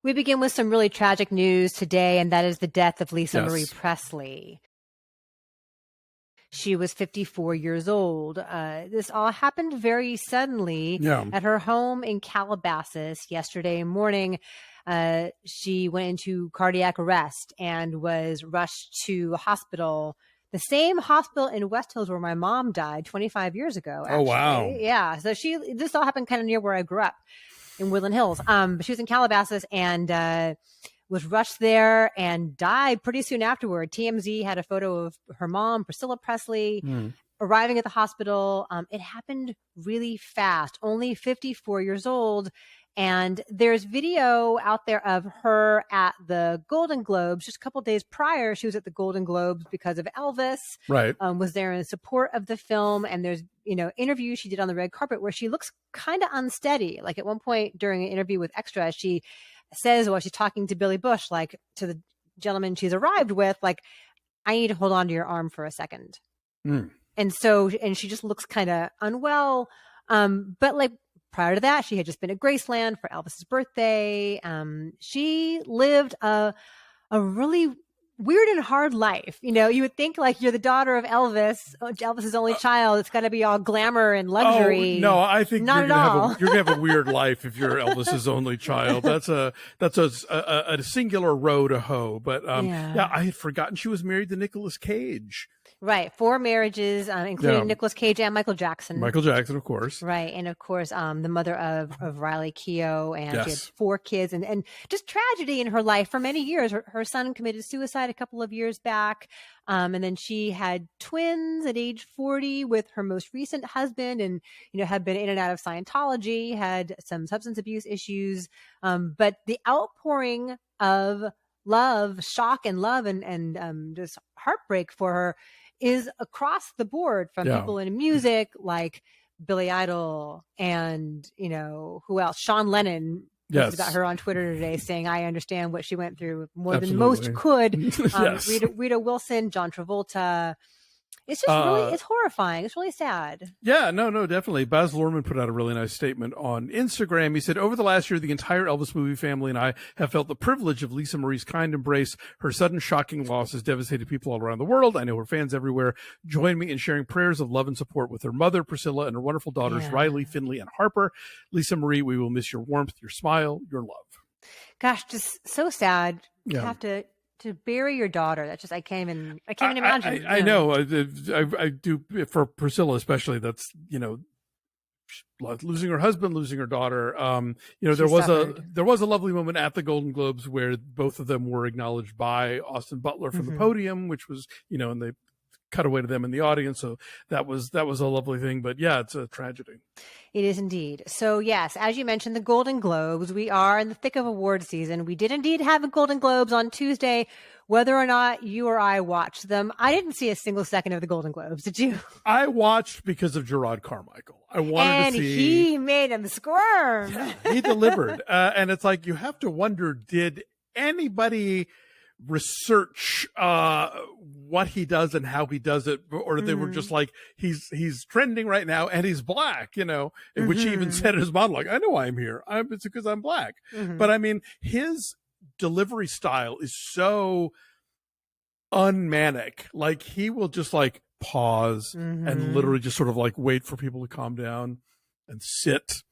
We begin with some really tragic news today, and that is the death of Lisa Marie Yes. Presley. She was 54 years old. This all happened very suddenly Yeah. at her home in Calabasas yesterday morning. She went into cardiac arrest and was rushed to a hospital, the same hospital in West Hills where my mom died 25 years ago, actually. Oh, wow. Yeah. So this all happened kind of near where I grew up in Woodland Hills. But she was in Calabasas and was rushed there and died pretty soon afterward. TMZ had a photo of her mom, Priscilla Presley, arriving at the hospital. It happened really fast, only 54 years old. And there's video out there of her at the Golden Globes. Just a couple of days prior, she was at the Golden Globes because of Elvis. Right. Was there in support of the film. And there's, interviews she did on the red carpet where she looks kind of unsteady. Like at one point during an interview with Extra, she says while she's talking to Billy Bush, like to the gentleman she's arrived with, like, I need to hold on to your arm for a second. And she just looks kind of unwell. But like prior to that, she had just been at Graceland for Elvis's birthday. She lived a really weird and hard life. You would think like you're the daughter of Elvis's only child. It's got to be all glamour and luxury. Oh, no, I think not you're at gonna have a weird life if you're Elvis's only child. That's a singular row to hoe. But yeah, I had forgotten she was married to Nicolas Cage. Right. 4 marriages, including Nicolas Cage and Michael Jackson. Michael Jackson, of course. Right. And of course, the mother of Riley Keough, and she had 4 kids and just tragedy in her life for many years. Her son committed suicide a couple of years back. And then she had twins at age 40 with her most recent husband and, had been in and out of Scientology, had some substance abuse issues. But the outpouring of love, shock and love and just heartbreak for her is across the board from people in music like Billy Idol and, who else? Sean Lennon. Yes. Got her on Twitter today saying, I understand what she went through more than most could. Rita Wilson, John Travolta. It's just really, it's horrifying. It's really sad. Yeah, no, definitely. Baz Luhrmann put out a really nice statement on Instagram. He said, over the last year, the entire Elvis movie family and I have felt the privilege of Lisa Marie's kind embrace. Her sudden, shocking loss has devastated people all around the world. I know her fans everywhere join me in sharing prayers of love and support with her mother, Priscilla, and her wonderful daughters, Riley, Finley, and Harper. Lisa Marie, we will miss your warmth, your smile, your love. Gosh, just so sad. You have to bury your daughter. That's just, I can't even imagine. I know. I do for Priscilla, especially. That's, losing her husband, losing her daughter. There was a lovely moment at the Golden Globes where both of them were acknowledged by Austin Butler from the podium, which was, and they cut away to them in the audience. So that was a lovely thing, but yeah, it's a tragedy. It is indeed. So yes, as you mentioned, the Golden Globes, we are in the thick of award season. We did indeed have the Golden Globes on Tuesday, whether or not you or I watched them. I didn't see a single second of the Golden Globes. Did you? I watched because of Gerard Carmichael. I wanted to see. And he made him squirm. Yeah, he delivered. And it's like, you have to wonder, did anybody research what he does and how he does it, or they were just like, he's trending right now and he's black, which he even said in his monologue, I know I'm here, it's because I'm black. But I mean, his delivery style is so unmanic. Like, he will just like pause and literally just sort of like wait for people to calm down and sit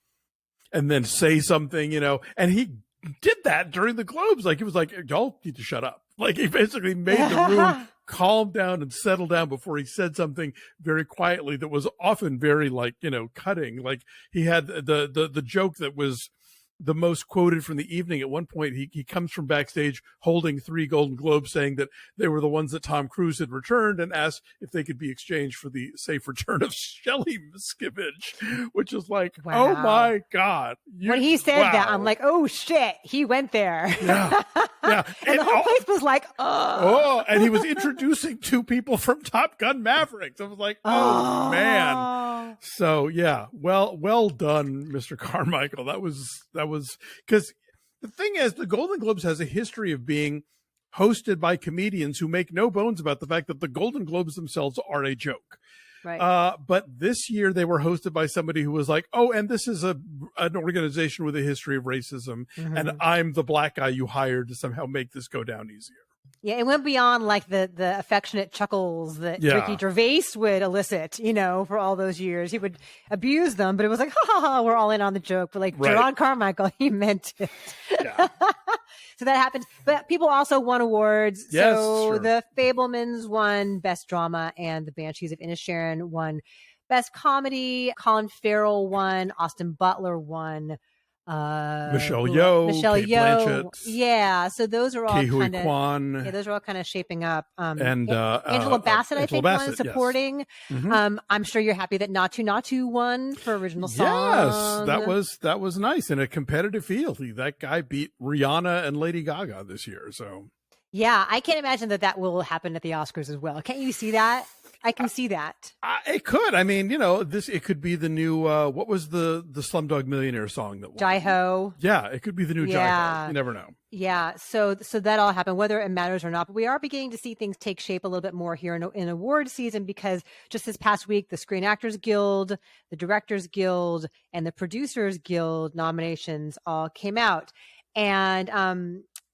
and then say something, and he did that during the Globes. Like, he was like, y'all need to shut up. Like, he basically made the room calm down and settle down before he said something very quietly that was often very like, cutting. Like, he had the joke that was the most quoted from the evening. At one point, he comes from backstage holding 3 Golden Globes, saying that they were the ones that Tom Cruise had returned, and asked if they could be exchanged for the safe return of Shelley Miscavige, which is like, oh my God. When he said that, I'm like, oh shit, he went there. Yeah. And the whole place was like, oh. And he was introducing 2 people from Top Gun Maverick. I was like, oh man. So yeah, well done, Mr. Carmichael. That was because the thing is, the Golden Globes has a history of being hosted by comedians who make no bones about the fact that the Golden Globes themselves are a joke. Right. But this year they were hosted by somebody who was like, oh, and this is an organization with a history of racism, and I'm the black guy you hired to somehow make this go down easier. Yeah, it went beyond like the affectionate chuckles that Ricky Gervais would elicit, for all those years. He would abuse them, but it was like, ha ha ha, we're all in on the joke. But like Gerard Carmichael, he meant it. Yeah. So that happened. But people also won awards. Yes, so the Fabelmans won Best Drama, and the Banshees of Inisherin won Best Comedy. Colin Farrell won. Austin Butler won. Michelle Yeoh, Kate Blanchett. Yeah, so those are all Ke-Huy Quan. Yeah, those are all kind of shaping up. And Angela Bassett, I think, won supporting. Yes. I'm sure you're happy that Natu Natu won for original song. Yes, that was nice in a competitive field. That guy beat Rihanna and Lady Gaga this year. So yeah, I can't imagine that will happen at the Oscars as well. Can't you see that? I can see that. It could. I mean, it could be the new, what was the Slumdog Millionaire song that won? Jai-Ho. Yeah, it could be the new Jai-Ho. You never know. Yeah, so that all happened, whether it matters or not. But we are beginning to see things take shape a little bit more here in award season, because just this past week, the Screen Actors Guild, the Directors Guild, and the Producers Guild nominations all came out. And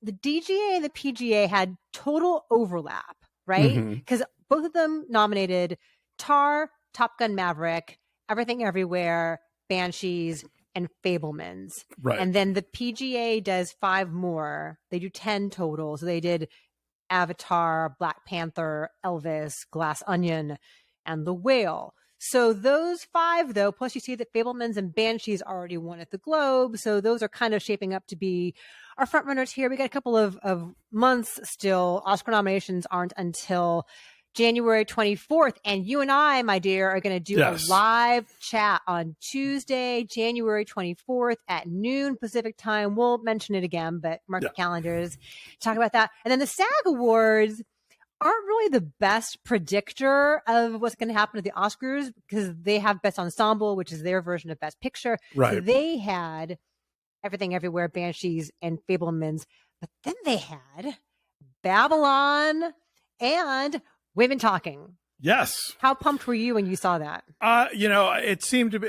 the DGA and the PGA had total overlap, right? Because both of them nominated Tar, Top Gun Maverick, Everything Everywhere, Banshees, and Fabelmans. Right. And then the PGA does 5 more. They do 10 total. So they did Avatar, Black Panther, Elvis, Glass Onion, and The Whale. So those 5, though, plus you see that Fabelmans and Banshees already won at the Globe. So those are kind of shaping up to be our front runners here. We got a couple of months still. Oscar nominations aren't until January 24th. And you and I, my dear, are going to do a live chat on Tuesday, January 24th at noon Pacific time. We'll mention it again, but mark the calendars. Talk about that. And then the SAG Awards aren't really the best predictor of what's going to happen at the Oscars, because they have Best Ensemble, which is their version of Best Picture. Right. So they had Everything Everywhere, Banshees, and Fabelmans. But then they had Babylon and Women Talking. Yes. How pumped were you when you saw that? It seemed to be,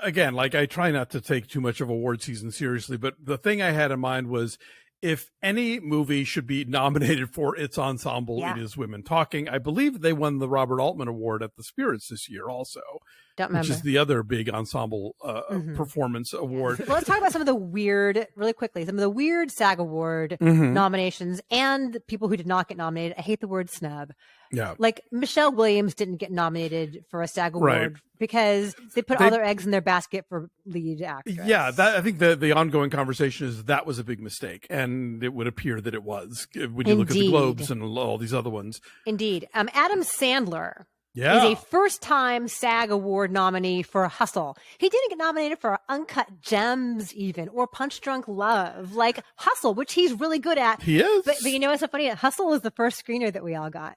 again, like I try not to take too much of award season seriously, but the thing I had in mind was, if any movie should be nominated for its ensemble, it is Women Talking. I believe they won the Robert Altman Award at the Spirits this year also. Don't remember. Which is the other big ensemble performance award. Well, let's talk about some of the weird, really quickly, some of the weird SAG Award nominations and the people who did not get nominated. I hate the word snub. Yeah. Like Michelle Williams didn't get nominated for a SAG Award because they put all their eggs in their basket for lead actress. Yeah, I think the ongoing conversation is that was a big mistake, and it would appear that it was when you look at the Globes and all these other ones. Indeed. Adam Sandler is a first-time SAG Award nominee for Hustle. He didn't get nominated for Uncut Gems even, or Punch Drunk Love. Like Hustle, which he's really good at. He is. But you know what's so funny? Hustle was the first screener that we all got.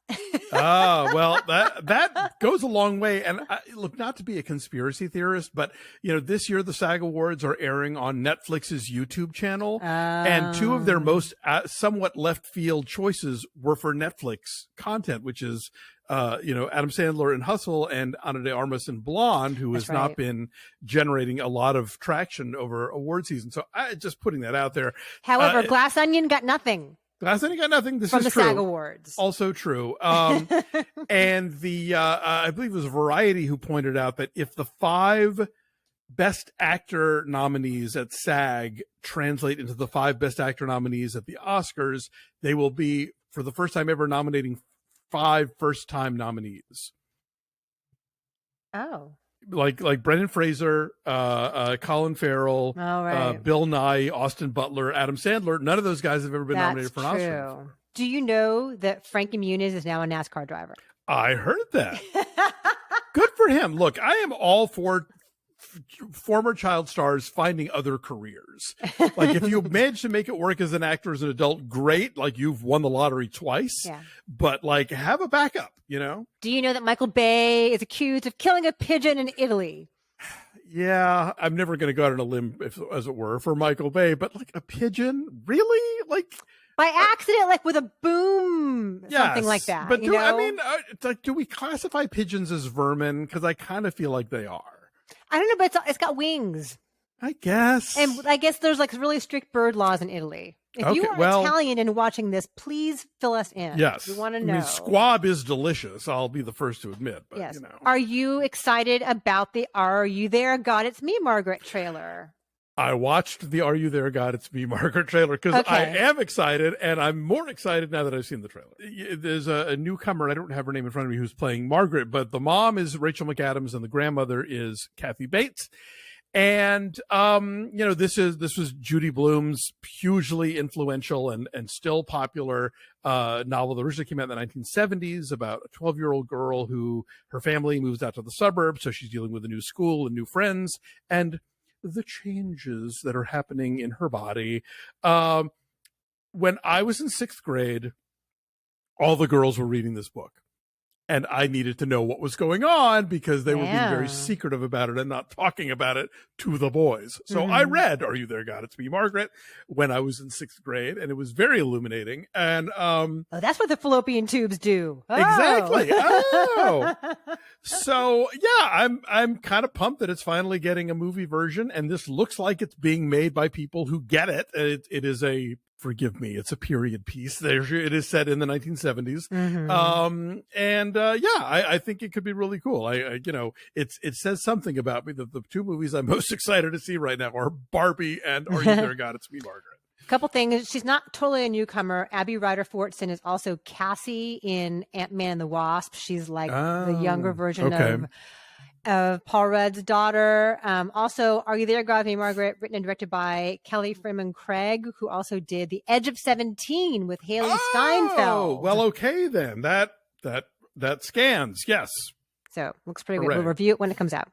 Well, that goes a long way. And look, not to be a conspiracy theorist, but this year the SAG Awards are airing on Netflix's YouTube channel, and 2 of their most somewhat left field choices were for Netflix content, which is Adam Sandler in Hustle and Ana de Armas in Blonde, who has not been generating a lot of traction over award season. So just putting that out there. However, Glass Onion got nothing. Glass Onion got nothing. This from is the true. SAG Awards. Also true. And I believe it was Variety who pointed out that if the 5 Best Actor nominees at SAG translate into the 5 Best Actor nominees at the Oscars, they will be, for the first time ever, nominating 5 first-time nominees. Oh. Like Brendan Fraser, Colin Farrell, Bill Nye, Austin Butler, Adam Sandler. None of those guys have ever been nominated for an Oscar before. Do you know that Frankie Muniz is now a NASCAR driver? I heard that. Good for him. Look, I am all for former child stars finding other careers. Like if you manage to make it work as an actor as an adult, great. Like you've won the lottery twice, but like have a backup, Do you know that Michael Bay is accused of killing a pigeon in Italy? Yeah, I'm never going to go out on a limb, as it were, for Michael Bay, but like a pigeon, really? Like by accident, like with a boom, something like that. But I mean, do we classify pigeons as vermin? Because I kind of feel like they are. I don't know, but it's got wings. I guess. And I guess there's like really strict bird laws in Italy. If you are Italian and watching this, please fill us in. Yes. We want to know. I mean, squab is delicious. I'll be the first to admit. But, yes. Are you excited about the Are You There, God, It's Me, Margaret trailer? I watched the Are You There, God, It's Me, Margaret trailer because I am excited, and I'm more excited now that I've seen the trailer. There's a newcomer, I don't have her name in front of me, who's playing Margaret, but the mom is Rachel McAdams and the grandmother is Kathy Bates. And, this was Judy Blume's hugely influential and still popular novel that originally came out in the 1970s about a 12-year-old girl who her family moves out to the suburbs. So she's dealing with a new school and new friends and the changes that are happening in her body. When I was in 6th grade, all the girls were reading this book. And I needed to know what was going on because they were being very secretive about it and not talking about it to the boys. So I read Are You There, God, It's Me, Margaret when I was in 6th grade, and it was very illuminating. And that's what the fallopian tubes do. Oh. Exactly. Oh. So yeah, I'm kind of pumped that it's finally getting a movie version, and this looks like it's being made by people who get it. It is forgive me, it's a period piece. It is set in the 1970s. I think it could be really cool. It says something about me that the two movies I'm most excited to see right now are Barbie and Are You There, God, It's Me, Margaret. A couple things. She's not totally a newcomer. Abby Ryder Fortson is also Cassie in Ant-Man and the Wasp. She's like the younger version of Paul Rudd's daughter. Also, Are You There, God, It's Me, Margaret, written and directed by Kelly Freeman Craig, who also did The Edge of 17 with Haley Steinfeld. Well, okay then. That scans. Yes. So looks pretty good. We'll review it when it comes out.